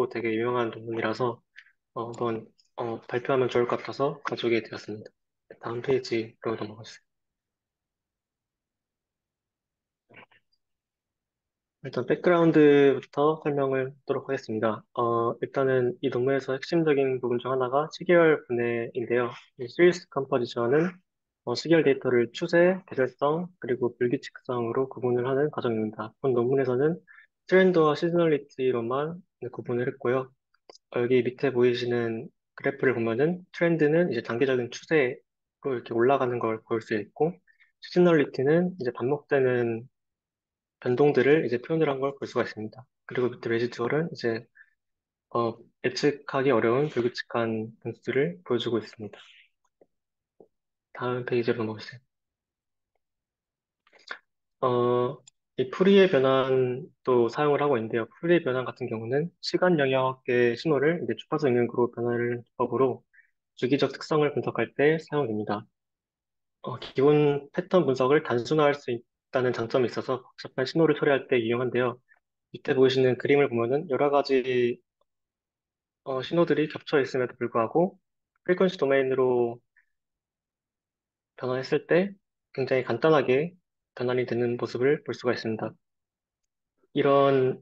되게 유명한 논문이라서 한번 발표하면 좋을 것 같아서 가져오게 되었습니다. 다음 페이지로 넘어가주세요. 일단 백그라운드부터 설명을 하도록 하겠습니다. 일단은 이 논문에서 핵심적인 부분 중 하나가 시계열 분해인데요. 이 시리스 컴포지션은 시계열 데이터를 추세, 계절성, 그리고 불규칙성으로 구분을 하는 과정입니다. 본 논문에서는 트렌드와 시즈널리티로만 구분을 했고요. 여기 밑에 보이시는 그래프를 보면은 트렌드는 이제 단기적인 추세로 이렇게 올라가는 걸 볼 수 있고, 시즈널리티는 이제 반복되는 변동들을 이제 표현을 한 걸 볼 수가 있습니다. 그리고 밑에 레지듀얼은 이제 예측하기 어려운 불규칙한 변수를 보여주고 있습니다. 다음 페이지로 넘어주세요. 어, 이 푸리의 변환도 사용을 하고 있는데요. 푸리의 변환 같은 경우는 시간 영역의 신호를 이제 주파수 영역으로 변화를 기법으로 주기적 특성을 분석할 때 사용됩니다. 기본 패턴 분석을 단순화할 수 있다는 장점이 있어서 복잡한 신호를 처리할 때 유용한데요. 밑에 보이시는 그림을 보면은 여러 가지 신호들이 겹쳐 있음에도 불구하고 프리퀀시 도메인으로 변환했을 때 굉장히 간단하게 변환이 되는 모습을 볼 수가 있습니다. 이런,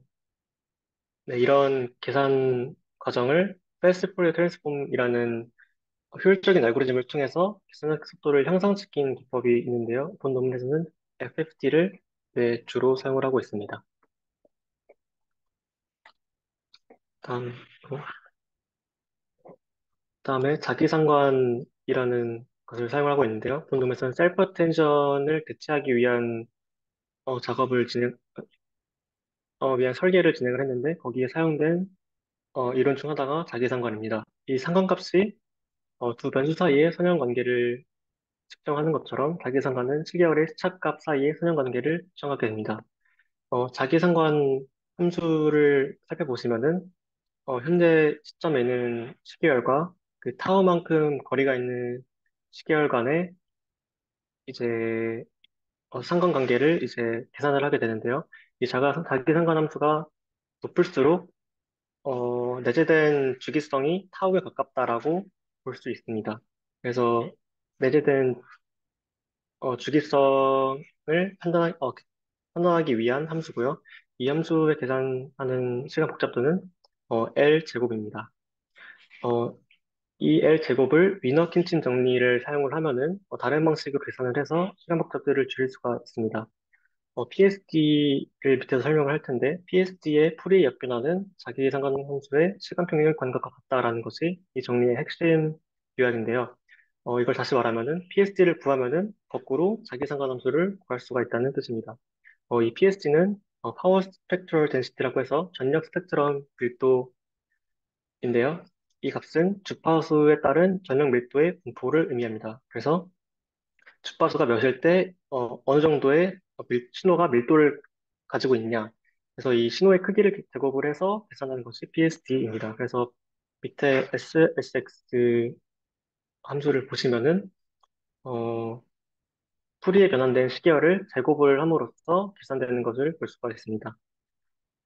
네, 이런 계산 과정을 패스트 포리어 트랜스폼이라는 효율적인 알고리즘을 통해서 계산 속도를 향상시킨 기법이 있는데요. 본 논문에서는 FFT를 주로 사용을 하고 있습니다. 다음, 다음에 자기상관이라는 것을 사용하고 있는데요. 본 논문에서는 셀프 어텐션을 대체하기 위한 작업을 위한 설계를 진행을 했는데 거기에 사용된 이론 중 하나가 자기상관입니다. 이 상관값이 두 변수 사이의 선형관계를 측정하는 것처럼 자기상관은 시계열의 시차값 사이의 선형관계를 측정하게 됩니다. 자기상관 함수를 살펴보시면은 현재 시점에는 시계열과 그 타우만큼 거리가 있는 시계열 간의 이제 상관관계를 이제 계산을 하게 되는데요. 이 자기상관 함수가 높을수록 내재된 주기성이 타우에 가깝다라고 볼 수 있습니다. 그래서 내재된 주기성을 판단하기 위한 함수고요. 이 함수에 계산하는 시간 복잡도는 L 제곱입니다. 어, 이 L 제곱을 위너 킨친 정리를 사용을 하면은 다른 방식으로 계산을 해서 시간 복잡도를 줄일 수가 있습니다. PSD를 밑에서 설명을 할 텐데, PSD의 풀이 역변화는 자기 상관함수의 시간 평균 관계가 같다라는 것이 이 정리의 핵심 요약인데요. 이걸 다시 말하면은 PSD를 구하면은 거꾸로 자기 상관함수를 구할 수가 있다는 뜻입니다. 이 PSD는 파워 스펙트럴 덴시티라고 해서 전력 스펙트럼 밀도인데요. 이 값은 주파수에 따른 전력 밀도의 분포를 의미합니다. 그래서 주파수가 몇일 때 어느 정도의 신호가 밀도를 가지고 있냐. 그래서 이 신호의 크기를 제곱을 해서 계산하는 것이 PSD입니다. 그래서 밑에 SSX 함수를 보시면은 어, 풀이에 변환된 시계열을 제곱을 함으로써 계산되는 것을 볼 수가 있습니다.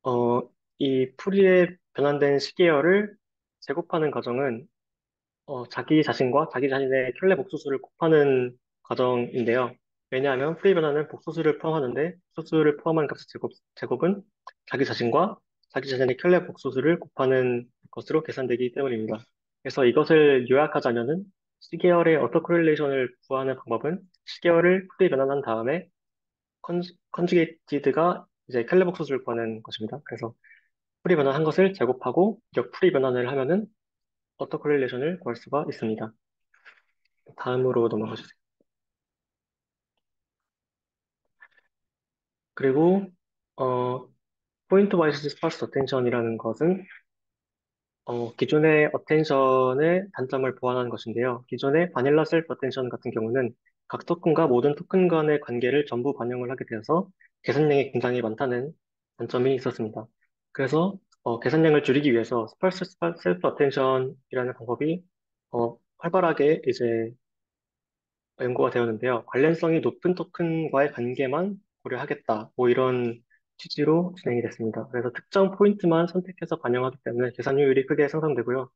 어, 이 풀이에 변환된 시계열을 제곱하는 과정은 자기 자신과 자기 자신의 켤레 복소수를 곱하는 과정인데요. 왜냐하면 프리 변화는 복소수를 포함하는데 복소수를 포함한 값의 제곱은 자기 자신과 자기 자신의 켤레 복소수를 곱하는 것으로 계산되기 때문입니다. 그래서 이것을 요약하자면은 시계열의 어터코릴레이션을 구하는 방법은 시계열을 프리 변환한 다음에 컨주게이티드가 이제 켤레 복소수를 구하는 것입니다. 그래서 프리 변환한 것을 제곱하고 역 프리 변환을 하면은 어터코릴레이션을 구할 수가 있습니다. 다음으로 넘어가 주세요. 그리고 어, 포인트 와이즈 스파스 어텐션이라는 것은 기존의 어텐션의 단점을 보완하는 것인데요. 기존의 바닐라 셀프 어텐션 같은 경우는 각 토큰과 모든 토큰 간의 관계를 전부 반영을 하게 되어서 계산량이 굉장히 많다는 단점이 있었습니다. 그래서 계산량을 줄이기 위해서 스파스 셀프 어텐션이라는 방법이 활발하게 이제 연구가 되었는데요. 관련성이 높은 토큰과의 관계만 고려하겠다. 뭐 이런 취지로 진행이 됐습니다. 그래서 특정 포인트만 선택해서 반영하기 때문에 계산 효율이 크게 상승되고요.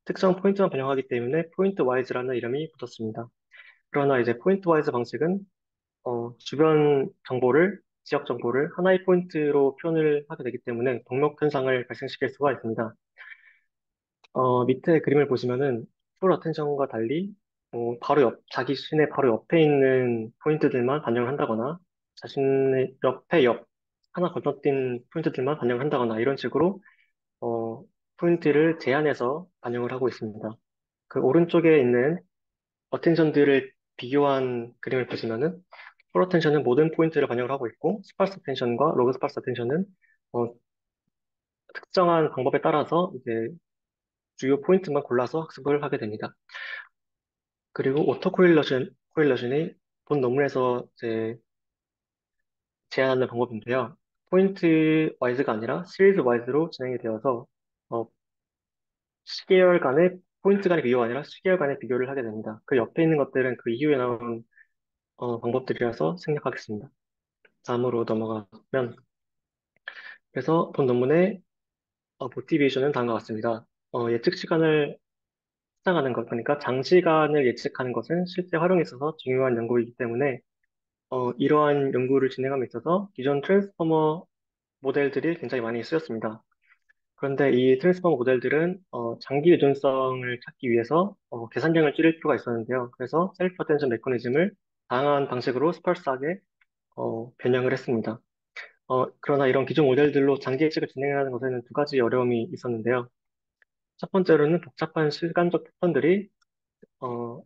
특정 포인트만 반영하기 때문에 포인트 와이즈라는 이름이 붙었습니다. 그러나 이제 포인트 와이즈 방식은 주변 정보를, 지역 정보를 하나의 포인트로 표현을 하게 되기 때문에 동력 현상을 발생시킬 수가 있습니다. 밑에 그림을 보시면은 풀 어텐션과 달리 자기 시내 바로 옆에 있는 포인트들만 반영을 한다거나 자신의 옆에 하나 건너뛴 포인트들만 반영을 한다거나 이런 식으로 어, 포인트를 제한해서 반영을 하고 있습니다. 그 오른쪽에 있는 어텐션들을 비교한 그림을 보시면은 풀 어텐션은 모든 포인트를 반영을 하고 있고 스파스 어텐션과 로그 스파스 어텐션은 어, 특정한 방법에 따라서 이제 주요 포인트만 골라서 학습을 하게 됩니다. 그리고 오토 코릴러션이 본 논문에서 이제 제안하는 방법인데요. 포인트 와이즈가 아니라 시리즈 와이즈로 진행이 되어서 어, 시계열 간의 포인트 간의 비교가 아니라 시계열 간의 비교를 하게 됩니다. 그 옆에 있는 것들은 그 이후에 나온 방법들이라서 생략하겠습니다. 다음으로 넘어가면 그래서 본 논문의 모티베이션은 다음과 같습니다. 예측 시간을 측정하는 것, 그러니까 장시간을 예측하는 것은 실제 활용에 있어서 중요한 연구이기 때문에 이러한 연구를 진행함에 있어서 기존 트랜스포머 모델들이 굉장히 많이 쓰였습니다. 그런데 이 트랜스포머 모델들은 장기 유전성을 찾기 위해서 계산량을 줄일 필요가 있었는데요. 그래서 셀프 어텐션 메커니즘을 다양한 방식으로 스parse하게 변형을 했습니다. 그러나 이런 기존 모델들로 장기 예측을 진행하는 것에는 두 가지 어려움이 있었는데요. 첫 번째로는 복잡한 시간적 패턴들이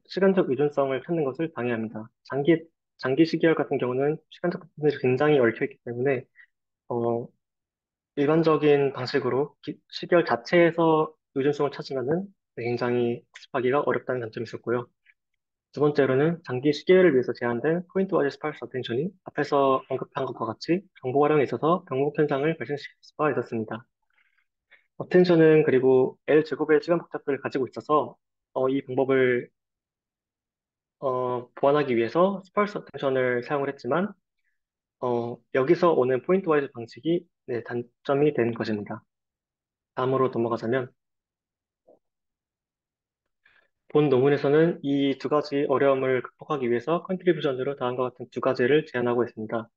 시간적 의존성을 찾는 것을 방해합니다. 장기 시계열 같은 경우는 시간적 패턴들이 굉장히 얽혀있기 때문에 어, 일반적인 방식으로 시계열 자체에서 의존성을 찾으면은 굉장히 학습하기가 어렵다는 단점이 있었고요. 두 번째로는 장기 시계열을 위해서 제한된 포인트 와이즈 스파르스 어텐션이 앞에서 언급한 것과 같이 정보 활용에 있어서 병목 현상을 발생시킬 수가 있었습니다. 어텐션은 그리고 L 제곱의 시간 복잡도를 가지고 있어서 이 방법을 보완하기 위해서 스파르스 어텐션을 사용을 했지만 여기서 오는 포인트 와이즈 방식이 네, 단점이 된 것입니다. 다음으로 넘어가자면 본 논문에서는 이 두 가지 어려움을 극복하기 위해서 컨트리뷰션으로 다음과 같은 두 가지를 제안하고 있습니다.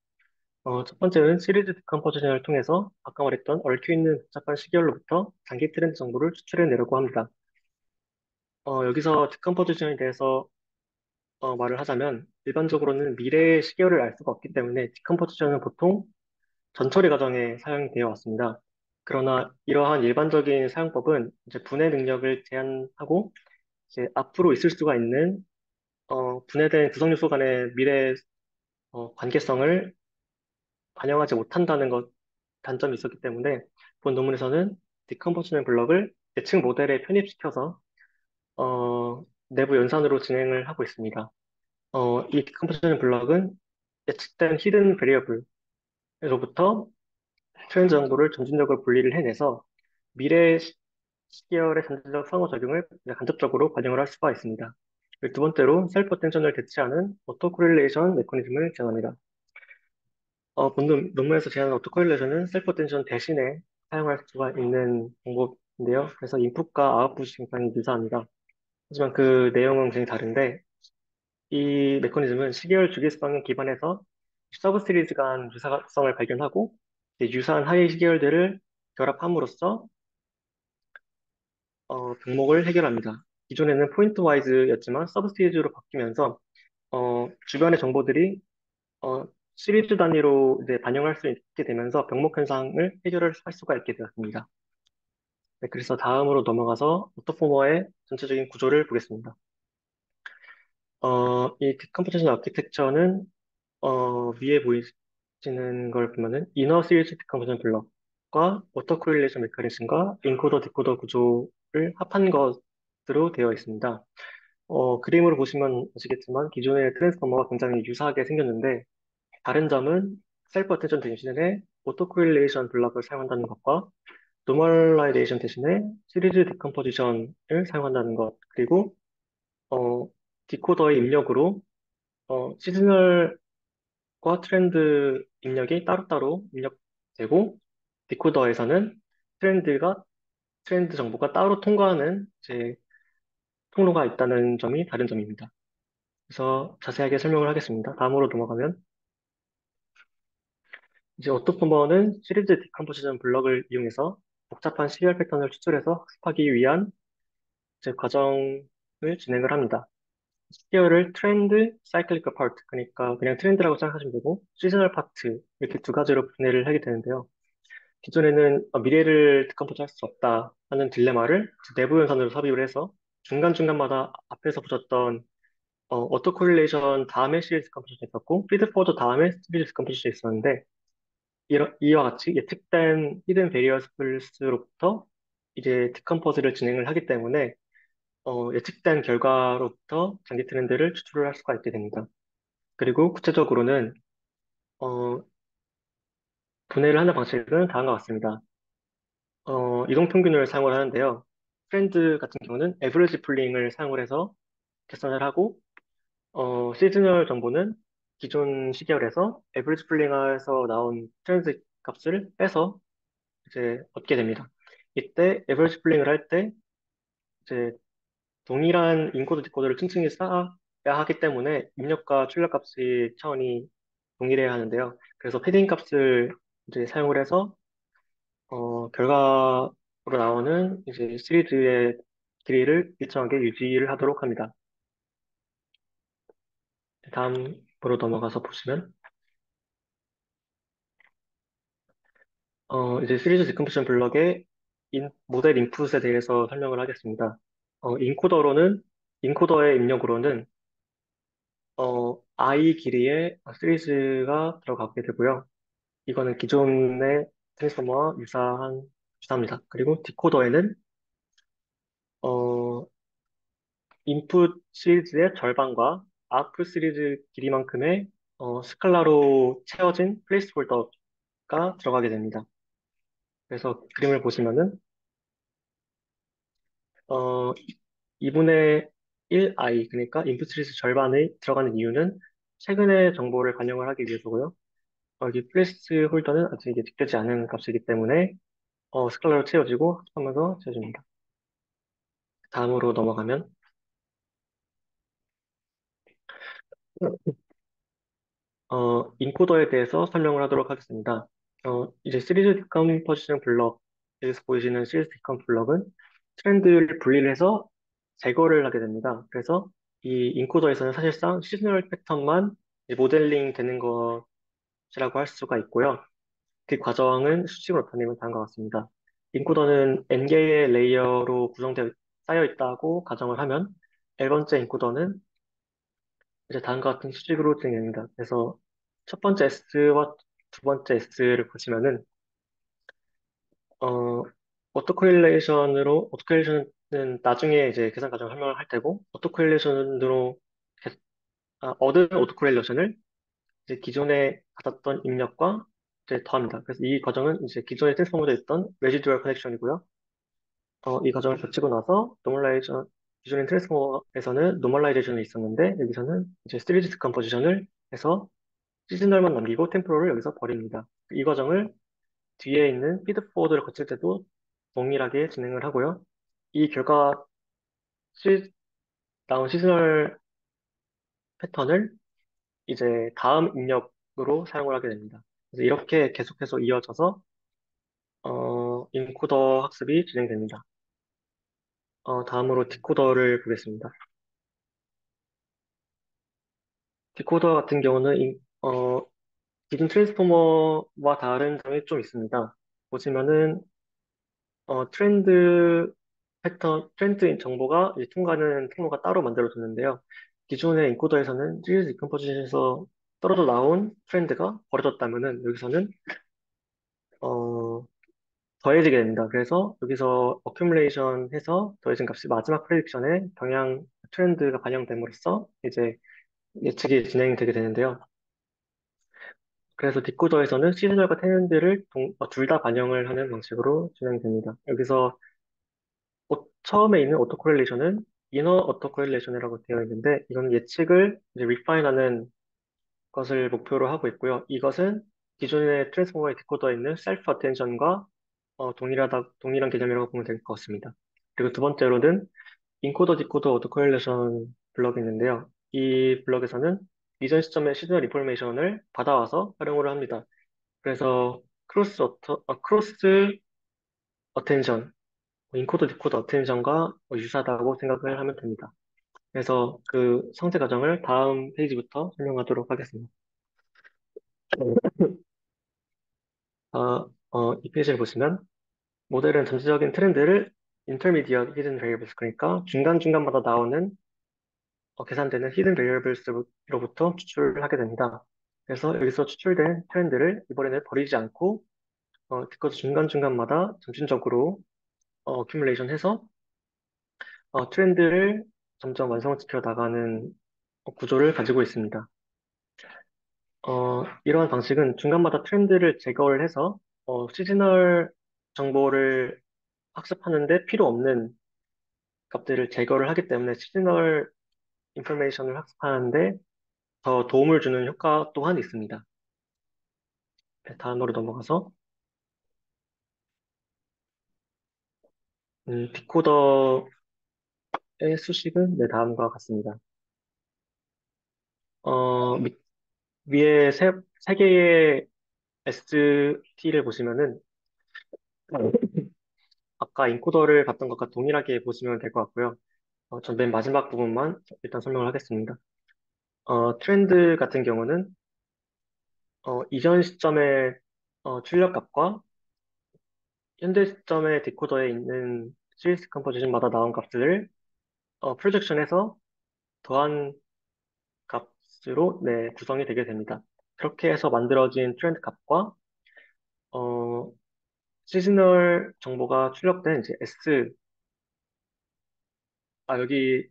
첫 번째는 시리즈 디컴포지션을 통해서 아까 말했던 얽혀 있는 복잡한 시계열로부터 장기 트렌드 정보를 추출해내려고 합니다. 여기서 디컴포지션에 대해서 말을 하자면 일반적으로는 미래의 시계열을 알 수가 없기 때문에 디컴포지션은 보통 전처리 과정에 사용이 되어 왔습니다. 그러나 이러한 일반적인 사용법은 이제 분해 능력을 제한하고 이제 앞으로 있을 수가 있는 분해된 구성 요소 간의 미래 관계성을 반영하지 못한다는 것 단점이 있었기 때문에 본 논문에서는 디컴포지션 블럭을 예측 모델에 편입시켜서 내부 연산으로 진행을 하고 있습니다. 이 디컴포지션 블럭은 예측된 히든 베리어블로부터 트렌드 정보를 점진적으로 분리를 해내서 미래 시계열의 잠재적 상호작용을 간접적으로 반영을 할 수가 있습니다. 두 번째로 셀프 어텐션을 대체하는 오토 코릴레이션 메커니즘을 제안합니다. 논문에서 제안한 오토 코릴레이션은 셀프 어텐션 대신에 사용할 수가 있는 방법인데요. 그래서 인풋과 아웃풋이 굉장히 유사합니다. 하지만 그 내용은 굉장히 다른데 이 메커니즘은 시계열 주기성에 기반해서 서브 시리즈 간 유사성을 발견하고 이제 유사한 하위 시계열들을 결합함으로써 병목을 해결합니다. 기존에는 포인트 와이즈였지만 서브 시리즈로 바뀌면서 주변의 정보들이 어, 시리즈 단위로 이제 반영할 수 있게 되면서 병목 현상을 해결을 할 수가 있게 되었습니다. 네, 그래서 다음으로 넘어가서 오토포머의 전체적인 구조를 보겠습니다. 이 디컴포지션 아키텍처는 위에 보이시는 걸 보면은 이너 시리즈 디컴포지션 블럭과 오토 코릴레이션 메커니즘과 인코더 디코더 구조를 합한 것으로 되어 있습니다. 그림으로 보시면 아시겠지만 기존의 트랜스포머가 굉장히 유사하게 생겼는데 다른 점은 셀프 어텐션 대신에 오토 코릴레이션 블럭을 사용한다는 것과 노멀라이제이션 대신에 시리즈 디컴포지션을 사용한다는 것 그리고 어, 디코더의 입력으로 시그널과 트렌드 입력이 따로따로 입력되어 되고, 디코더에서는 트렌드가, 트렌드 정보가 따로 통과하는 이제 통로가 있다는 점이 다른 점입니다. 그래서 자세하게 설명을 하겠습니다. 다음으로 넘어가면, 이제 오토포머는 시리즈 디컴포지션 블럭을 이용해서 복잡한 시리얼 패턴을 추출해서 학습하기 위한 이제 과정을 진행을 합니다. 시리얼을 트렌드, 사이클리컬 파트, 그러니까 그냥 트렌드라고 생각하시면 되고, 시즈널 파트, 이렇게 두 가지로 분해를 하게 되는데요. 기존에는 미래를 디컴포즈 할 수 없다 하는 딜레마를 내부 연산으로 삽입을 해서 중간중간마다 앞에서 보셨던 오토 코릴레이션 다음에 시리즈 디컴포지션이 있었고, 피드 포워드 다음에 시리즈 디컴포지션이 있었는데, 이와 같이 예측된 히든 베리어스로부터 이제 디컴포즈를 진행을 하기 때문에 예측된 결과로부터 장기 트렌드를 추출을 할 수가 있게 됩니다. 그리고 구체적으로는 어, 분해를 하는 방식은 다음과 같습니다. 이동평균을 사용을 하는데요. 트렌드 같은 경우는 에버리지 풀링을 사용을 해서 계산을 하고 시즈널 정보는 기존 시계열에서 에버리지 풀링에서 나온 트렌드 값을 빼서 이제 얻게 됩니다. 이때 에버리지 풀링을 할 때 이제 동일한 인코드 디코드를 층층이 쌓아야 하기 때문에 입력과 출력 값이 차원이 동일해야 하는데요. 그래서 패딩 값을 이제 사용을 해서 결과로 나오는 이제 시리즈의 길이를 일정하게 유지를 하도록 합니다. 다음으로 넘어가서 보시면 이제 시리즈 디컴포지션 블럭의 모델 인풋에 대해서 설명을 하겠습니다. 인코더의 입력으로는 i 길이의 시리즈가 들어가게 되고요. 이거는 기존의 트랜스포머와 유사합니다. 그리고 디코더에는 어, 인풋 시리즈의 절반과 아웃풋 시리즈 길이만큼의 스칼라로 채워진 플레이스홀더가 들어가게 됩니다. 그래서 그림을 보시면은 어, 2분의 1i, 그러니까 인풋 시리즈 절반이 들어가는 이유는 최근의 정보를 반영을 하기 위해서고요. 여기 플레이스 홀더는 아직 예측되지 않은 값이기 때문에 스칼라로 채워지고 합하면서 채워집니다. 다음으로 넘어가면 인코더에 대해서 설명을 하도록 하겠습니다. 이제 시리즈 디컴포지션 블럭에서 보이시는 시리즈 디컴 블럭은 트렌드를 분리를 해서 제거를 하게 됩니다. 그래서 이 인코더에서는 사실상 시즈널 패턴만 이제 모델링 되는 것이라고 할 수가 있고요. 그 과정은 수식으로 나타내면 다음과 같습니다. 인코더는 n개의 레이어로 구성되어 쌓여 있다고 가정을 하면 L번째 인코더는 이제 다음과 같은 수식으로 진행됩니다. 그래서 첫 번째 S와 두 번째 S를 보시면은 어, 오토코릴레이션은 나중에 이제 계산 과정을 설명을 할 테고 오토코릴레이션으로 얻은 오토코릴레이션을 이제 기존에 받았던 입력과 이제 더합니다. 그래서 이 과정은 이제 기존에 트랜스포머되어 있던 레지듀얼 커넥션이고요. 이 과정을 거치고 나서 기존의 트랜스포머에서는 노멀라이제이션이 있었는데 여기서는 이제 시리즈 디컴포지션을 해서 시즈널만 남기고 템포럴을 여기서 버립니다. 이 과정을 뒤에 있는 피드포워드를 거칠 때도 동일하게 진행을 하고요. 이 결과 시, 나온 시즈널 패턴을 이제 다음 입력으로 사용을 하게 됩니다. 그래서 이렇게 계속해서 이어져서 인코더 학습이 진행됩니다. 다음으로 디코더를 보겠습니다. 디코더 같은 경우는 기존 트랜스포머와 다른 점이 좀 있습니다. 보시면은 트렌드 정보가 이제 통과하는 통로가 따로 만들어졌는데요. 기존의 인코더에서는 시리즈 디컴포지션에서 떨어져 나온 트렌드가 버려졌다면은 여기서는 어, 더해지게 됩니다. 그래서 여기서 어큐뮬레이션 해서 더해진 값이 마지막 프레딕션에 경향 트렌드가 반영됨으로써 이제 예측이 진행되게 되는데요. 그래서 디코더에서는 시즈널과 트렌드를 둘 다 반영을 하는 방식으로 진행됩니다. 여기서 처음에 있는 오토코렐레이션은 이너 오토코렐레이션이라고 되어 있는데 이건 예측을 이제 리파인하는 것을 목표로 하고 있고요. 이것은 기존의 트랜스포머의 디코더에 있는 셀프 어텐션과 동일한 개념이라고 보면 될 것 같습니다. 그리고 두 번째로는 인코더 디코더 오토 코릴레이션 블럭이 있는데요. 이 블럭에서는 이전 시점의 시그널 인포메이션을 받아와서 활용을 합니다. 그래서 크로스 어텐션, 인코더 디코더 어텐션과 유사하다고 생각을 하면 됩니다. 그래서 그 성체 과정을 다음 페이지부터 설명하도록 하겠습니다. 이 페이지를 보시면 모델은 전체적인 트렌드를 intermediate hidden variables, 그러니까 중간중간마다 나오는 계산되는 hidden variables로부터 추출을 하게 됩니다. 그래서 여기서 추출된 트렌드를 이번에는 버리지 않고 디코더 중간중간마다 점진적으로 accumulation 해서 트렌드를 점점 완성시켜 나가는 구조를 가지고 있습니다. 이러한 방식은 중간마다 트렌드를 제거를 해서 시즈널 정보를 학습하는데 필요 없는 값들을 제거를 하기 때문에 시즈널 인포메이션을 학습하는데 더 도움을 주는 효과 또한 있습니다. 네, 다음으로 넘어가서 디코더의 수식은 네, 다음과 같습니다. 위에 세 개의 ST를 보시면은 아까 인코더를 봤던 것과 동일하게 보시면 될 것 같고요. 전 맨 마지막 부분만 일단 설명을 하겠습니다. 트렌드 같은 경우는 이전 시점의 출력값과 현재 시점의 디코더에 있는 시리즈 컴포지션마다 나온 값들을 프로젝션해서 더한 값으로 네, 구성이 되게 됩니다. 그렇게 해서 만들어진 트렌드 값과 어, 시즈널 정보가 출력된 이제 여기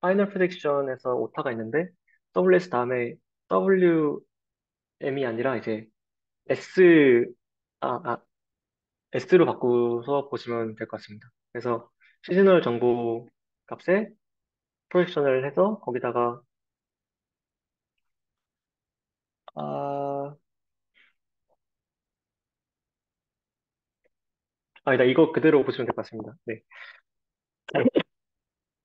파이널 프레딕션에서 오타가 있는데 WS 다음에 WM이 아니라 이제 S 아, 아, S로 바꾸서 보시면 될 것 같습니다. 그래서 시즈널 정보 값에 프로젝션을 해서 거기다가 아, 아니다, 이거 그대로 보시면 될 것 같습니다. 네.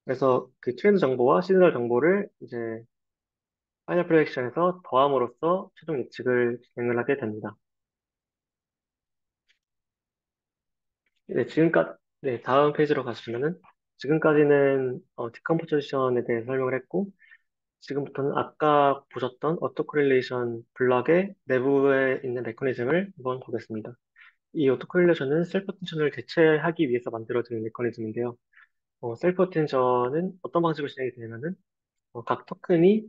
그래서 그 트렌드 정보와 시즈널 정보를 이제 파이널 프로젝션에서 더함으로써 최종 예측을 진행을 하게 됩니다. 네, 네, 다음 페이지로 가시면은 지금까지는 디컴포지션에 대해 설명을 했고 지금부터는 아까 보셨던 오토코릴레이션 블럭의 내부에 있는 메커니즘을 한번 보겠습니다. 이 오토코릴레이션은 셀프 어텐션을 대체하기 위해서 만들어진 메커니즘인데요. 셀프 어텐션은 어떤 방식으로 진행이 되냐면은 각 토큰이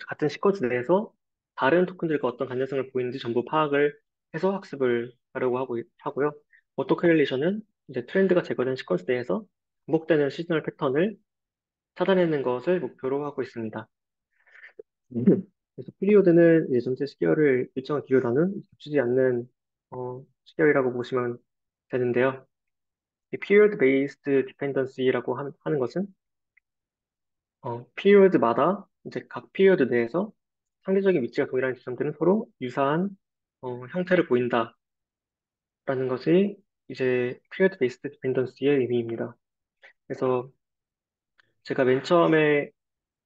같은 시퀀스 내에서 다른 토큰들과 어떤 관련성을 보이는지 전부 파악을 해서 학습을 하려고 하고요. 오토 코릴레이션은 이제 트렌드가 제거된 시퀀스 내에서 반복되는 시그널 패턴을 찾아내는 것을 목표로 하고 있습니다. 그래서 피리오드는 이제 전체 시계열을 일정한 기호라는 겹치지 않는 시계열이라고 보시면 되는데요. 이 period based dependency라고 하는 것은 피리오드마다 이제 각 피리오드 내에서 상대적인 위치가 동일한 지점들은 서로 유사한 형태를 보인다라는 것이 이제 period based dependency의 의미입니다. 그래서 제가 맨 처음에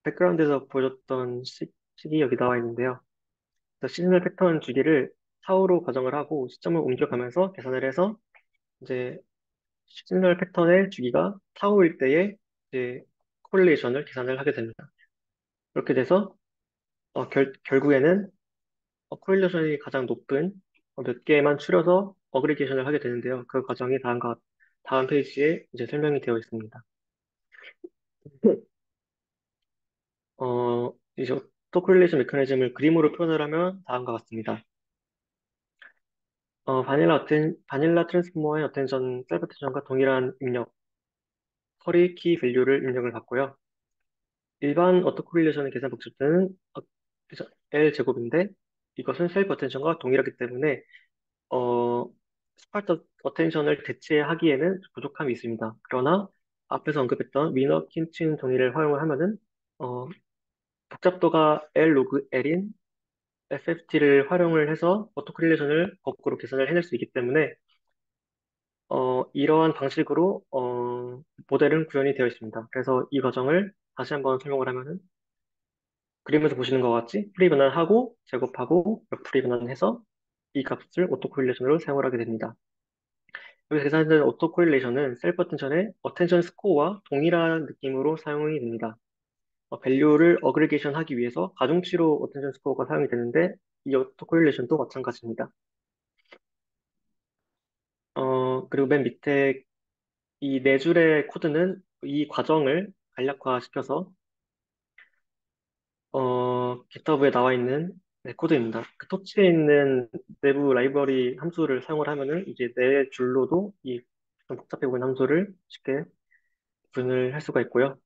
백그라운드에서 보여줬던 식이 여기 나와 있는데요. 그래서 시그널 패턴 주기를 타우로 가정을 하고 시점을 옮겨가면서 계산을 해서 이제 시그널 패턴의 주기가 타우일 때의 이제 코릴레이션을 계산을 하게 됩니다. 그렇게 돼서 결국에는 코릴레이션이 가장 높은 몇 개만 추려서 어그리게이션을 하게 되는데요. 그 과정이 다음 페이지에 이제 설명이 되어 있습니다. 이제 오토코릴레이션 메커니즘을 그림으로 표현을 하면 다음과 같습니다. 바닐라 트랜스포머의 어텐션, 셀프 어텐션과 동일한 입력, 커리 키 밸류를 입력을 받고요. 일반 오토코릴레이션의 계산 복습들은 그래서 L 제곱인데 이것은 셀프 어텐션과 동일하기 때문에 어, 스파르타 어텐션을 대체하기에는 부족함이 있습니다. 그러나 앞에서 언급했던 위너 킨친 정의를 활용을 하면은 어, 복잡도가 L 로그 L인 FFT를 활용을 해서 오토코릴레이션을 거꾸로 계산을 해낼 수 있기 때문에 이러한 방식으로 모델은 구현이 되어 있습니다. 그래서 이 과정을 다시 한번 설명을 하면은 그림에서 보시는 것 같이 프리 변환하고 제곱하고 프리 변환해서 이 값을 오토코릴레이션으로 사용을 하게 됩니다. 여기서 계산된 오토코릴레이션은 셀프 어텐션의 어텐션 스코어와 동일한 느낌으로 사용이 됩니다. 밸류를 어그리게이션 하기 위해서 가중치로 어텐션 스코어가 사용이 되는데 이 오토코릴레이션도 마찬가지입니다. 그리고 맨 밑에 이 네 줄의 코드는 이 과정을 간략화시켜서 GitHub에 나와 있는 네, 코드입니다. 그 토치에 있는 내부 라이브러리 함수를 사용을 하면은 이제 네 줄로도 이 좀 복잡해 보이는 함수를 쉽게 구현을 할 수가 있고요.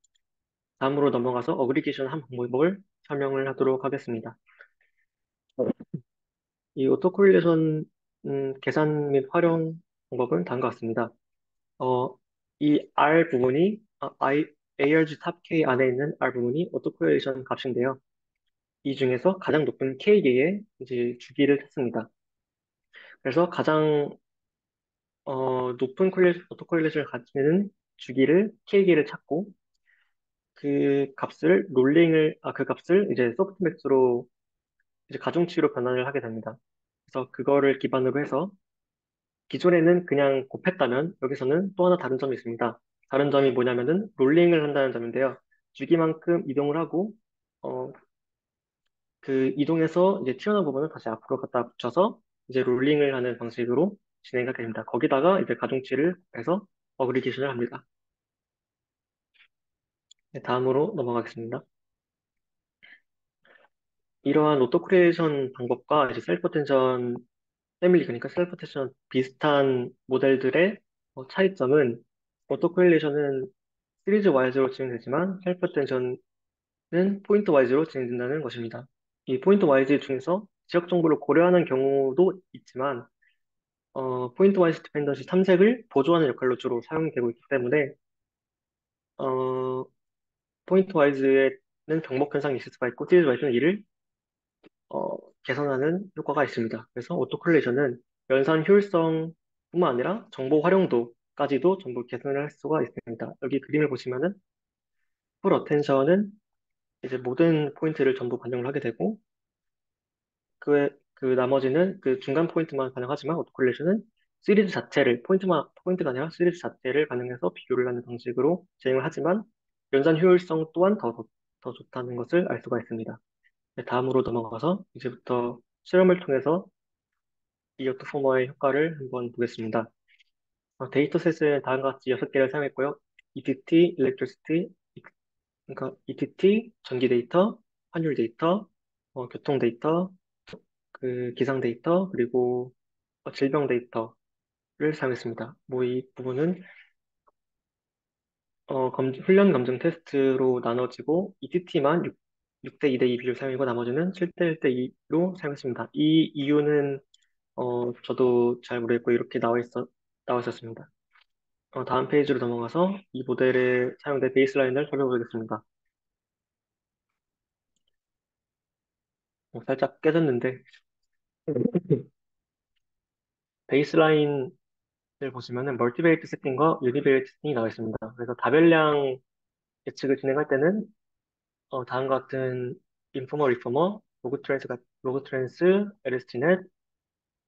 다음으로 넘어가서 어그리게이션 한 방법을 설명을 하도록 하겠습니다. 이 오토코릴레이션 계산 및 활용 방법은 다음과 같습니다. 어, 이 R 부분이 ARG 탑 K 안에 있는 R 부분이 오토코릴레이션 값인데요. 이 중에서 가장 높은 K개의 이제 주기를 찾습니다. 그래서 가장 높은 오토코릴레이션을 가지는 주기를 K개를 찾고 그 값을 이제 소프트맥스로 이제 가중치로 변환을 하게 됩니다. 그래서 그거를 기반으로 해서 기존에는 그냥 곱했다면 여기서는 또 하나 다른 점이 있습니다. 다른 점이 뭐냐면은 롤링을 한다는 점인데요. 주기만큼 이동을 하고 어, 그 이동해서 이제 튀어나온 부분을 다시 앞으로 갖다 붙여서 이제 롤링을 하는 방식으로 진행하게 됩니다. 거기다가 이제 가중치를 해서 어그리게이션을 합니다. 네, 다음으로 넘어가겠습니다. 이러한 오토크리에이션 방법과 이제 셀프 텐션 패밀리 그러니까 셀프 텐션 비슷한 모델들의 차이점은 오토코릴레이션은 시리즈 와이즈로 진행되지만 셀프 텐션은 포인트 와이즈로 진행된다는 것입니다. 이 포인트 와이즈 중에서 지역 정보를 고려하는 경우도 있지만 포인트 와이즈 디펜던시 탐색을 보조하는 역할로 주로 사용되고 있기 때문에 어, 포인트 와이즈에는 병목 현상이 있을 수가 있고 시리즈 와이즈는 이를 어, 개선하는 효과가 있습니다. 그래서 오토콜레이션은 연산 효율성뿐만 아니라 정보 활용도까지도 전부 개선을 할 수가 있습니다. 여기 그림을 보시면은 풀 어텐션은 이제 모든 포인트를 전부 반영을 하게 되고 그 나머지는 그 중간 포인트만 반영하지만 오토콜레이션은 시리즈 자체를 포인트가 아니라 시리즈 자체를 반영해서 비교를 하는 방식으로 진행을 하지만 연산 효율성 또한 더 좋다는 것을 알 수가 있습니다. 네, 다음으로 넘어가서 이제부터 실험을 통해서 이 오토포머의 효과를 한번 보겠습니다. 데이터셋은 다음과 같이 6개를 사용했고요. ETT, Electricity, 그러니까 ETT, 전기 데이터, 환율 데이터, 교통 데이터, 그 기상 데이터, 그리고 질병 데이터를 사용했습니다. 뭐 이 부분은 훈련 검증 테스트로 나눠지고 ETT만 6대 2대 2 비율 사용이고 나머지는 7대 1대 2로 사용했습니다. 이 이유는 저도 잘 모르겠고 이렇게 나와 있었습니다. 다음 페이지로 넘어가서 이 모델에 사용된 베이스라인을 살펴보겠습니다. 살짝 깨졌는데 베이스라인을 보시면은 멀티베이트 세팅과 유니베이트 세팅이 나와 있습니다. 그래서 다별량 예측을 진행할 때는 다음과 같은 인포머, 리포머, 로그 트랜스, LST넷,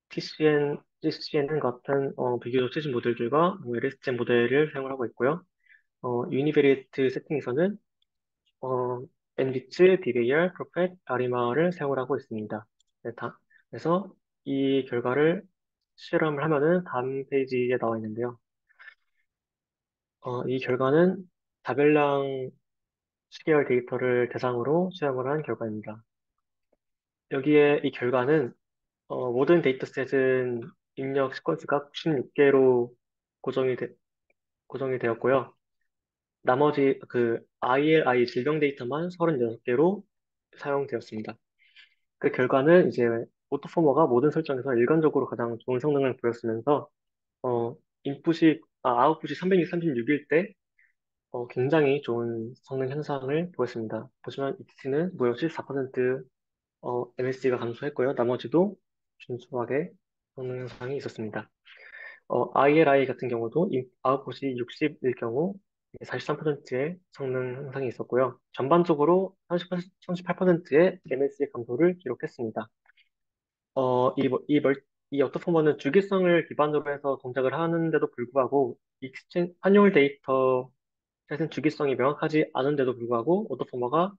TCN 같은 비교적 최신 모델들과 뭐 LSTM 모델을 사용을 하고 있고요. 유니베리에이트 세팅에서는 어, 엔리츠, DBR, 프로펫, 아리마를 사용을 하고 있습니다. 네, 그래서 이 결과를 실험을 하면은 다음 페이지에 나와 있는데요. 이 결과는 다별량 시계열 데이터를 대상으로 시험을 한 결과입니다. 여기에 이 결과는 모든 데이터셋은 입력 시퀀스가 96개로 고정이, 되, 고정이 되었고요. 나머지 그 ILI 질병 데이터만 36개로 사용되었습니다. 그 결과는 이제 오토포머가 모든 설정에서 일관적으로 가장 좋은 성능을 보였으면서 아웃풋이 336일 때 굉장히 좋은 성능 향상을 보였습니다. 보시면 ETC는 무려 14% MSC가 감소했고요. 나머지도 준수하게 성능 향상이 있었습니다. ILI 같은 경우도 아웃풋이 60일 경우 43%의 성능 향상이 있었고요. 전반적으로 38%의 MSC 감소를 기록했습니다. 이 어토포머는 주기성을 기반으로 해서 동작을 하는데도 불구하고 환율 데이터에는 주기성이 명확하지 않은데도 불구하고 오토포머가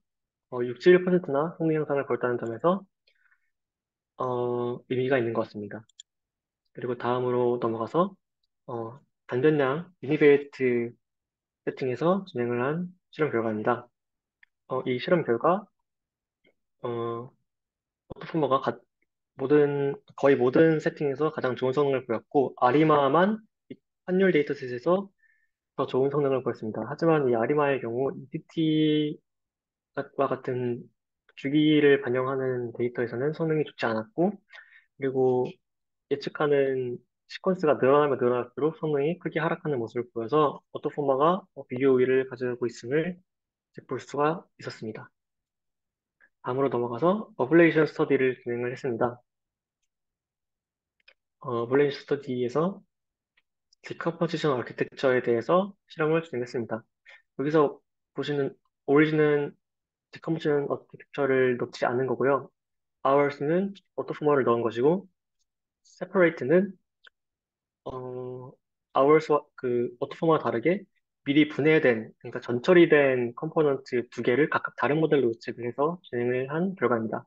61%나 성능 향상을 보였다는 점에서 의미가 있는 것 같습니다. 그리고 다음으로 넘어가서 어, 단전량 유니베이트 세팅에서 진행을 한 실험 결과입니다. 이 실험 결과 어, 오토포머가 거의 모든 세팅에서 가장 좋은 성능을 보였고 아리마만 환율 데이터셋에서 더 좋은 성능을 보였습니다. 하지만 이 아리마의 경우 EPT와 같은 주기를 반영하는 데이터에서는 성능이 좋지 않았고 그리고 예측하는 시퀀스가 늘어나면 늘어날수록 성능이 크게 하락하는 모습을 보여서 오토포머가 비교 우위를 가지고 있음을 볼 수가 있었습니다. 다음으로 넘어가서 어블레이션 스터디를 진행을 했습니다. 어블레이션 스터디에서 디컴포지션 아키텍처에 대해서 실험을 진행했습니다. 여기서 보시는 오리진은 디컴포지션 아키텍처를 넣지 않는 거고요. hours는 오토포머를 넣은 것이고 separate는 hours와 그 오토포머와 다르게 미리 분해된 그러니까 전처리된 컴포넌트 두 개를 각각 다른 모델로 예측을 해서 진행을 한 결과입니다.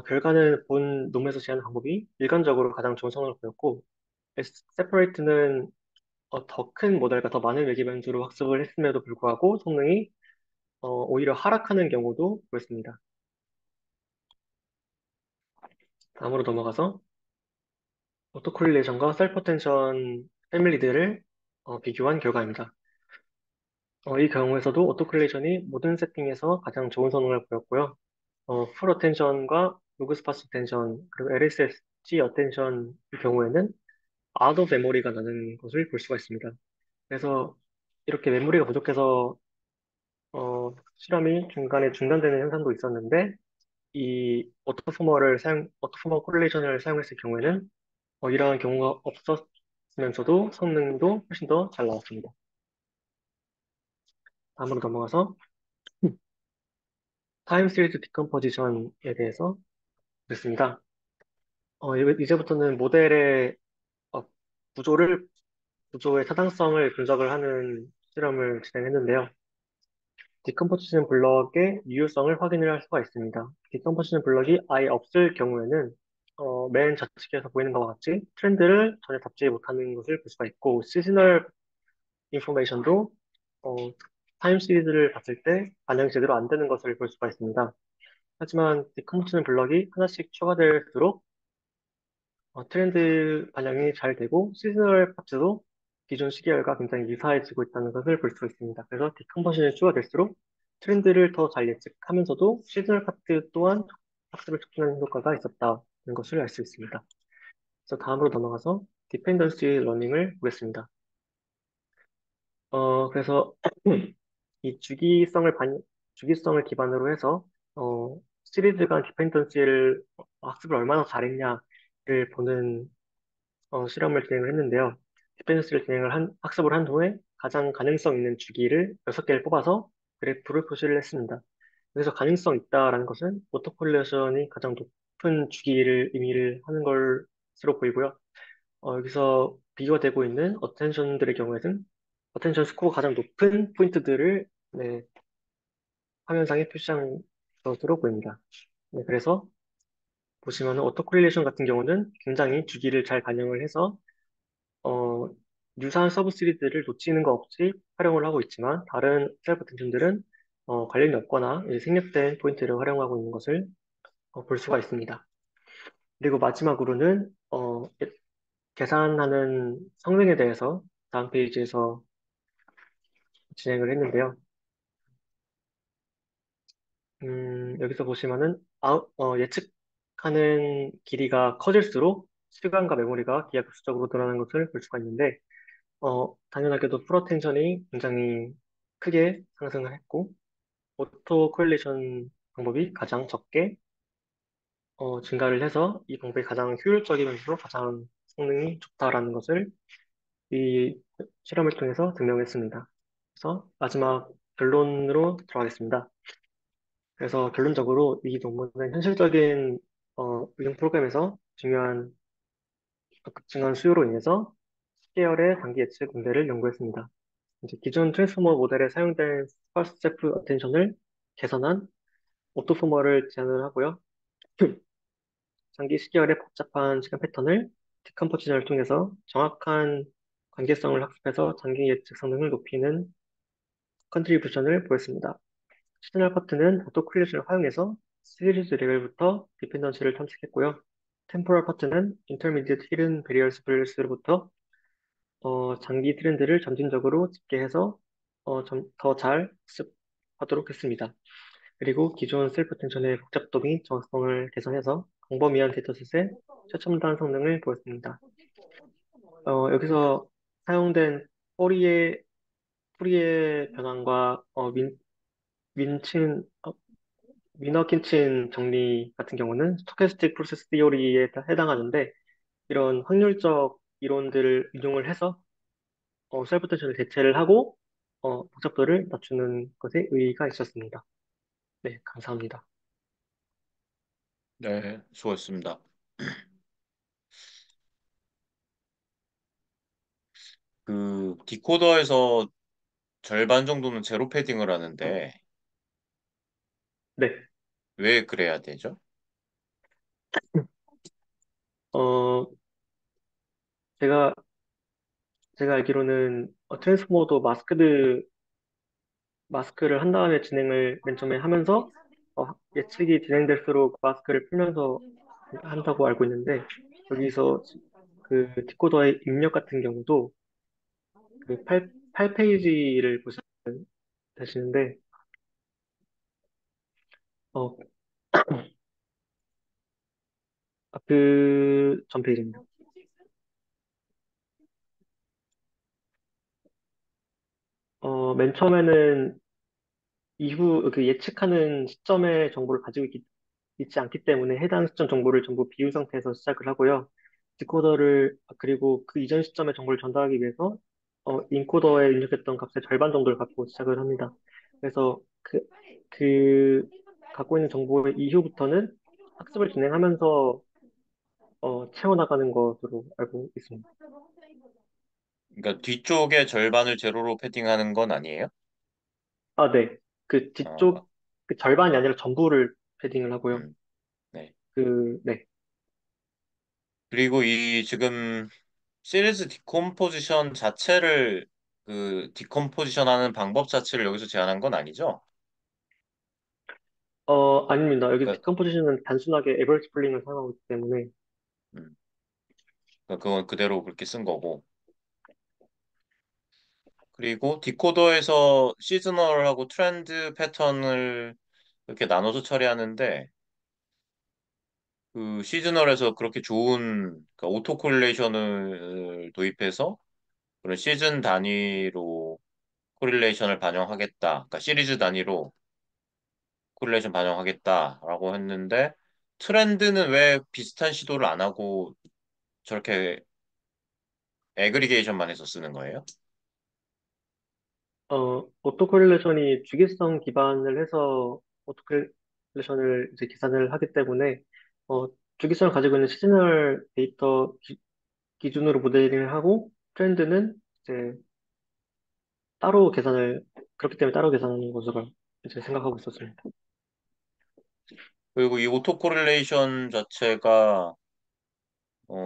결과는 본 놈에서 제안한 방법이 일관적으로 가장 좋은 성능을 보였고, separate는 더 큰 모델과 더 많은 외계 변수로 학습을 했음에도 불구하고 성능이 오히려 하락하는 경우도 보였습니다. 다음으로 넘어가서 오토콜리레이션과 셀프어텐션 패밀리들을 비교한 결과입니다. 이 경우에서도 오토콜리레이션이 모든 세팅에서 가장 좋은 성능을 보였고요. 풀 어텐션과 로그 스파스 어텐션, 그리고 LSSG 어텐션의 경우에는 아웃 오브 메모리가 나는 것을 볼 수가 있습니다. 그래서 이렇게 메모리가 부족해서 실험이 중간에 중단되는 현상도 있었는데 오토포머 코릴레이션을 사용했을 경우에는 이러한 경우가 없었으면서도 성능도 훨씬 더 잘 나왔습니다. 다음으로 넘어가서 타임 시리즈 디컴포지션에 대해서 보겠습니다. 이제부터는 모델의 어, 구조를 구조의 타당성을 분석을 하는 실험을 진행했는데요. 디컴포지션 블럭의 유효성을 확인을 할 수가 있습니다. 디컴포지션 블럭이 아예 없을 경우에는 맨 좌측에서 보이는 것과 같이 트렌드를 전혀 잡지 못하는 것을 볼 수가 있고 시즈널 인포메이션도 어, 타임 시리즈를 봤을 때 반영이 제대로 안 되는 것을 볼 수가 있습니다. 하지만 디컴포지션 블럭이 하나씩 추가될수록 트렌드 반영이 잘 되고 시즈널 파츠도 기존 시계열과 굉장히 유사해지고 있다는 것을 볼 수 있습니다. 그래서 디컨버전이 추가될수록 트렌드를 더 잘 예측하면서도 시즈널 파트 또한 학습을 촉진하는 효과가 있었다는 것을 알 수 있습니다. 그래서 다음으로 넘어가서 디펜던시 러닝을 보겠습니다. 그래서 이 주기성을 기반으로 해서 시리즈 간 디펜던시를 학습을 얼마나 잘했냐를 보는 실험을 진행을 했는데요. 디펜스를 학습을 한 후에 가장 가능성 있는 주기를 6개를 뽑아서 그래프를 표시를 했습니다. 그래서 가능성 있다라는 것은 오토콜레이션이 가장 높은 주기를 의미를 하는 것으로 보이고요. 여기서 비교가 되고 있는 어텐션들의 경우에는 어텐션 스코어가 가장 높은 포인트들을 네, 화면상에 표시한 것으로 보입니다. 네, 그래서 보시면은 오토콜레이션 같은 경우는 굉장히 주기를 잘 반영을 해서 어, 유사한 서브 시리즈를 놓치는 거 없이 활용을 하고 있지만 다른 셀프 텐션들은 관련이 없거나 이제 생략된 포인트를 활용하고 있는 것을 볼 수가 있습니다. 그리고 마지막으로는 계산하는 성능에 대해서 다음 페이지에서 진행을 했는데요. 여기서 보시면은 예측하는 길이가 커질수록 시간과 메모리가 기하급수적으로 늘어나는 것을 볼 수가 있는데 당연하게도 프로텐션이 굉장히 크게 상승을 했고, 오토 코릴레이션 방법이 가장 적게 증가를 해서 이 방법이 가장 효율적이면서 가장 성능이 좋다라는 것을 이 실험을 통해서 증명했습니다. 그래서 마지막 결론으로 들어가겠습니다. 그래서 결론적으로 이 논문은 현실적인 의용 프로그램에서 급증한 수요로 인해서 스케일의 단기 예측 응대를 연구했습니다. 이제 기존 트랜스포머 모델에 사용된 스파스 세프 어텐션을 개선한 오토포머를 제안을 하고요. 장기 시계열의 복잡한 시간 패턴을 디컴포지션을 통해서 정확한 관계성을 학습해서 장기 예측 성능을 높이는 컨트리뷰션을 보였습니다. 시그널 파트는 오토 콜리전을 활용해서 시리즈 레벨부터 디펜던시를 탐색했고요. 템포럴 파트는 인터미디엇 히든 베리얼스로부터 장기 트렌드를 점진적으로 집계해서 더 잘 학습하도록 했습니다. 그리고 기존 셀프 텐션의 복잡도 및 정확성을 개선해서 광범위한 데이터셋의 최첨단 성능을 보였습니다. 여기서 사용된 포리에, 포리에 변환과 윈친, 위너킨친 정리 같은 경우는 스토캐스틱 프로세스 티오리에 해당하는데 이런 확률적 이론들을 인용을 해서 셀프 텐션을 대체를 하고 복잡도를 낮추는 것에 의의가 있었습니다. 네, 감사합니다. 네, 수고했습니다. 그 디코더에서 절반 정도는 제로 패딩을 하는데 네, 왜 그래야 되죠? 어, 제가 제가 알기로는 트랜스포머도 마스크를 한 다음에 진행을 맨 처음에 하면서 예측이 진행될수록 마스크를 풀면서 한다고 알고 있는데 여기서 그 디코더의 입력 같은 경우도 그 8페이지를 보시면 되시는데 어, 그 전 페이지입니다. 맨 처음에는 이후 그 예측하는 시점의 정보를 가지고 있지 않기 때문에 해당 시점 정보를 전부 비운 상태에서 시작을 하고요. 그리고 그 이전 시점의 정보를 전달하기 위해서 인코더에 입력했던 값의 절반 정도를 갖고 시작을 합니다. 그래서 그 갖고 있는 정보 이후부터는 학습을 진행하면서 채워나가는 것으로 알고 있습니다. 그러니까 뒤쪽의 절반을 제로로 패딩하는 건 아니에요? 아, 네. 어, 그 절반이 아니라 전부를 패딩을 하고요. 음, 네. 네. 그리고 이 지금 시리즈 디컴포지션 자체를 그 디컴포지션 하는 방법 자체를 여기서 제안한 건 아니죠? 아닙니다. 여기 그러니까, 디컴포지션은 단순하게 에버리지 풀링을 사용하고 있기 때문에 음, 그러니까 그건 그대로 그렇게 쓴 거고. 그리고 디코더에서 시즈널하고 트렌드 패턴을 이렇게 나눠서 처리하는데 그 시즈널에서 그렇게 좋은 그러니까 오토 코릴레이션을 도입해서 그런 시즌 단위로 코릴레이션을 반영하겠다. 그러니까 시리즈 단위로 코릴레이션 반영하겠다라고 했는데 트렌드는 왜 비슷한 시도를 안 하고 저렇게 애그리게이션만 해서 쓰는 거예요? 오토코릴레이션이 주기성 기반을 해서 오토코릴레이션을 이제 계산을 하기 때문에 어, 주기성을 가지고 있는 시즈널 데이터 기준으로 모델링을 하고 트렌드는 이제 따로 계산을 그렇기 때문에 따로 계산하는 것으로 이제 생각하고 있었습니다. 그리고 이 오토 코릴레이션 자체가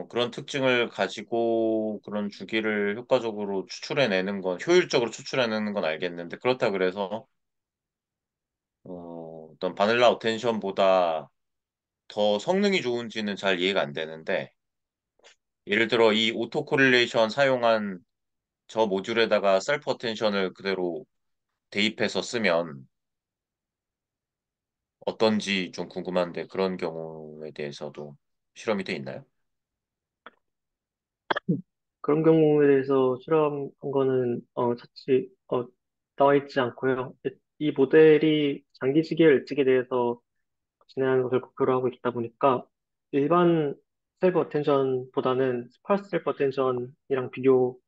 그런 특징을 가지고 그런 주기를 효과적으로 추출해내는 건, 효율적으로 추출해내는 건 알겠는데, 그렇다 그래서, 어떤 바닐라 어텐션보다 더 성능이 좋은지는 잘 이해가 안 되는데, 예를 들어 이 오토 코릴레이션 사용한 저 모듈에다가 셀프 어텐션을 그대로 대입해서 쓰면 어떤지 좀 궁금한데, 그런 경우에 대해서도 실험이 돼 있나요? 그런 경우에 대해서 실험한 거는 나와 있지 않고요. 이 모델이 장기시계 일찍에 대해서 진행하는 것을 목표로 하고 있다 보니까 일반 셀프 어텐션보다는 스파르스 셀프 어텐션이랑 비교하는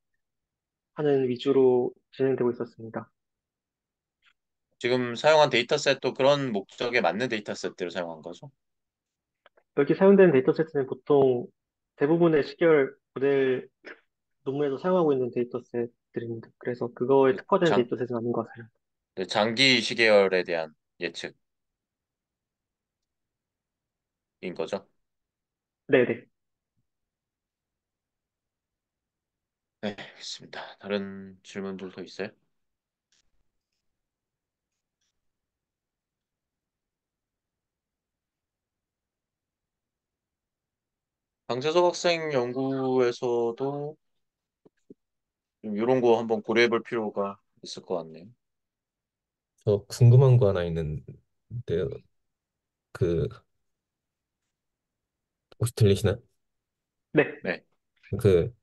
위주로 진행되고 있었습니다. 지금 사용한 데이터셋도 그런 목적에 맞는 데이터셋들을 사용한 거죠? 여기 사용되는 데이터셋은 보통 대부분의 시계열 모델 논문에서 사용하고 있는 데이터셋들입니다. 그래서 그거에 네, 특화된 데이터셋은 아닌 것 같아요. 네, 장기 시계열에 대한 예측인 거죠? 네네. 네, 알겠습니다. 다른 질문들 더 있어요? 강재석 학생 연구에서도 좀 이런 거 한번 고려해 볼 필요가 있을 것 같네요. 저 궁금한 거 하나 있는데 그 혹시 들리시나요? 네. 네, 그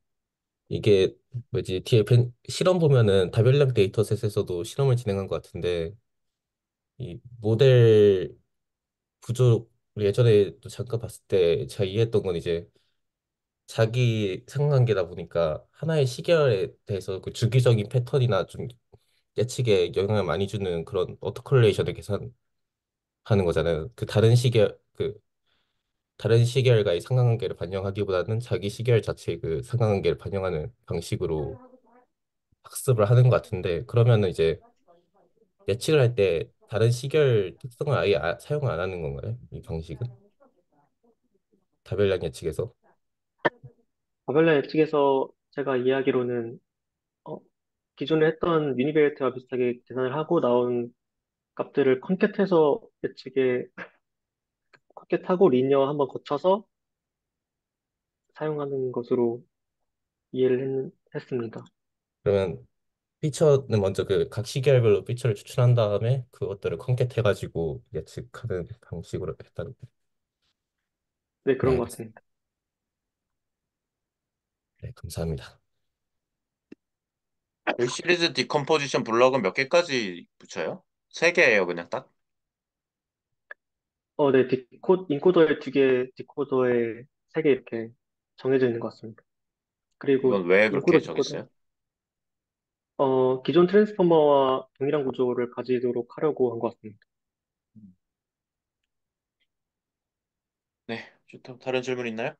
이게 뭐지 뒤에 실험 보면은 다별량 데이터셋에서도 실험을 진행한 것 같은데 이 모델 구조 예전에도 잠깐 봤을 때 제가 이해했던 건 이제 자기 상관관계다 보니까 하나의 시계열에 대해서 그 주기적인 패턴이나 좀 예측에 영향을 많이 주는 그런 어토콜레이션을 계산하는 거잖아요. 그 다른 시계열과의 상관관계를 반영하기보다는 자기 시계열 자체의 그 상관관계를 반영하는 방식으로 학습을 하는 것 같은데 그러면은 이제 예측을 할 때 다른 시계열 특성을 아예 사용을 안 하는 건가요? 이 방식은? 다별량 예측에서. 바벨라 예측에서 제가 이해하기로는 어, 기존에 했던 유니베이트와 비슷하게 계산을 하고 나온 값들을 컨캣해서 예측에 컨캣하고 리니어 한번 거쳐서 사용하는 것으로 했습니다. 그러면 피처는 먼저 그 각 시계열별로 피처를 추출한 다음에 그것들을 컨캣해가지고 예측하는 방식으로 했다는 거. 네, 네, 그런 것 알겠습니다. 같습니다. 네, 감사합니다. 이 시리즈 디컴포지션 블럭은 몇 개까지 붙여요? 세 개예요, 그냥 딱? 네, 인코더에 두 개, 디코더에 세 개 이렇게 정해져 있는 것 같습니다. 그리고 이건 왜 그렇게 인코더, 디코더, 정했어요? 기존 트랜스포머와 동일한 구조를 가지도록 하려고 한 것 같습니다. 네, 좋다. 다른 질문 있나요?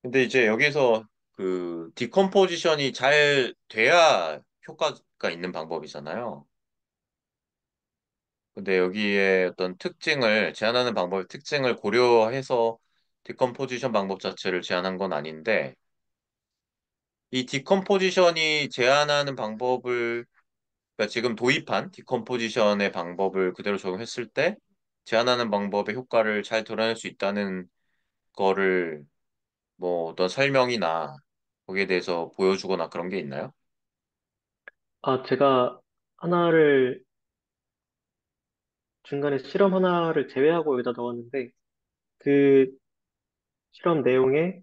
근데 이제 여기서 그 디컴포지션이 잘 돼야 효과가 있는 방법이잖아요. 근데 여기에 어떤 특징을 제한하는 방법의 특징을 고려해서 디컴포지션 방법 자체를 제한한 건 아닌데 이 디컴포지션이 제한하는 방법을 그러니까 지금 도입한 디컴포지션의 방법을 그대로 적용했을 때 제한하는 방법의 효과를 잘 드러낼 수 있다는 거를 뭐 어떤 설명이나 거기에 대해서 보여주거나 그런 게 있나요? 제가 하나를, 중간에 실험 하나를 제외하고 여기다 넣었는데, 그 실험 내용에,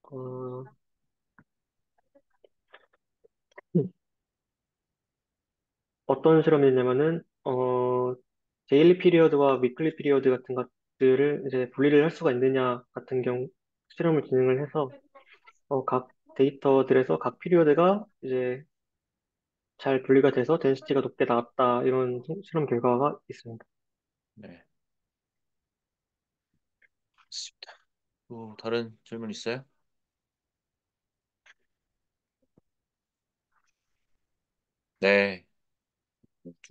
어, 어떤 실험이냐면은, 데일리 피리어드와 위클리 피리어드 같은 것들을 이제 분리를 할 수가 있느냐 같은 경우 실험을 진행을 해서, 각 데이터들에서 각 피리어드가 이제 잘 분리가 돼서 덴시티가 높게 나왔다. 이런 실험 결과가 있습니다. 네. 알겠습니다. 또 다른 질문 있어요? 네.